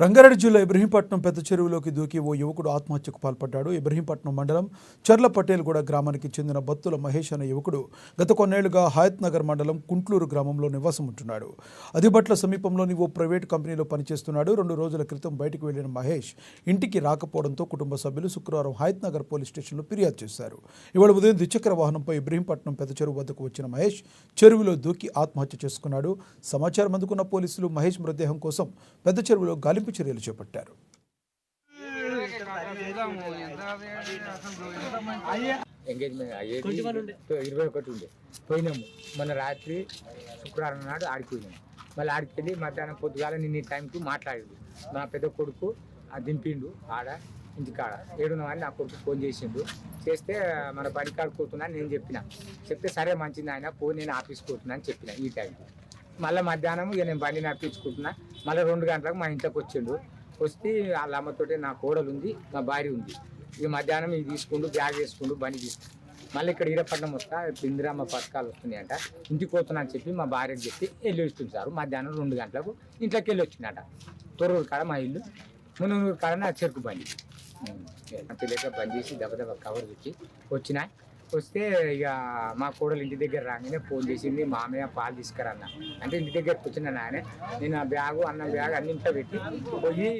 రంగారెడ్డి జిల్లా ఇబ్రహీంపట్నం పెద్ద చెరువులోకి దూకి ఓ యువకుడు ఆత్మహత్యకు పాల్పడ్డాడు. ఇబ్రహీంపట్నం మండలం చర్ల పటేల్గూడ గ్రామానికి చెందిన బత్తుల మహేష్ అనే యువకుడు గత కొన్నేళ్లుగా హయత్ నగర్ మండలం కుంట్లూరు గ్రామంలో నివాసం ఉంటున్నాడు. అదిబట్ల సమీపంలోని ఓ ప్రైవేటు కంపెనీలో పనిచేస్తున్నాడు. 2 రోజుల క్రితం బయటకు వెళ్లిన మహేష్ ఇంటికి రాకపోవడంతో కుటుంబ సభ్యులు శుక్రవారం హయత్ నగర్ పోలీస్ స్టేషన్లో ఫిర్యాదు చేశారు. ఇవాళ ఉదయం ద్విచక్ర వాహనంపై ఇబ్రహీంపట్నం పెద్ద చెరువు వద్దకు వచ్చిన మహేష్ చెరువులో దూకి ఆత్మహత్య చేసుకున్నాడు. సమాచారం అందుకున్న పోలీసులు మహేష్ మృతదేహం కోసం పెద్ద చెరువులో గాలింపు చర్యలు చేపట్టారు. ఎంగేజ్మెంట్ అయ్యేది 21 ఉండే పోయినాము. మొన్న రాత్రి శుక్రవారం నాడు ఆడిపోయినాము. మళ్ళీ ఆడికి వెళ్ళి మధ్యాహ్నం పొద్దుగాల నిన్న టైంకి మాట్లాడిండు. నా పెద్ద కొడుకు దింపిండు ఆడ ఇంటికాడ 7 అని నా కొడుకు ఫోన్ చేసిండు. చేస్తే మన బడి కాడుకోతున్నా నేను చెప్తే సరే మంచిది ఆయన ఫోన్ నేను ఆఫీస్కి పోతున్నా అని చెప్పిన. ఈ టైంకి మళ్ళీ మధ్యాహ్నం ఇక నేను బండి నప్పించుకుంటున్నా. మళ్ళీ 2 గంటలకు మా ఇంట్లోకి వచ్చిండు. వస్తే వాళ్ళ అమ్మతోటి నా కోడలు ఉంది, నా భార్య ఉంది. ఇక మధ్యాహ్నం ఇది తీసుకుండు, బ్యాగ్ వేసుకుండు, బండి తీసుకుండు. మళ్ళీ ఇక్కడ ఈరపట్నం వస్తా ఇప్పుడు ఇందిరమ్మ పథకాలు వస్తున్నాయంట, ఇంటికి పోతున్నా అని చెప్పి మా భార్యకు చెప్పి వెళ్ళి వస్తుంది సార్. మధ్యాహ్నం 2 గంటలకు ఇంట్లోకి వెళ్ళి వచ్చిందట. తొర్రూరు కాడ మా ఇల్లు, మునూరు కాడ నా చెరుకు బండి. తెలియక బంద్ చేసి దెబ్బ కవర్ తెచ్చి వస్తే ఇక మా కోడలు ఇంటి దగ్గర రాగానే ఫోన్ చేసింది, మామయ్య పాలు తీసుకురన్నా అంటే ఇంటి దగ్గరకు వచ్చిన ఆయన నేను ఆ బ్యాగు అన్నం బ్యాగ్ అన్నింట్లో పెట్టి పోయి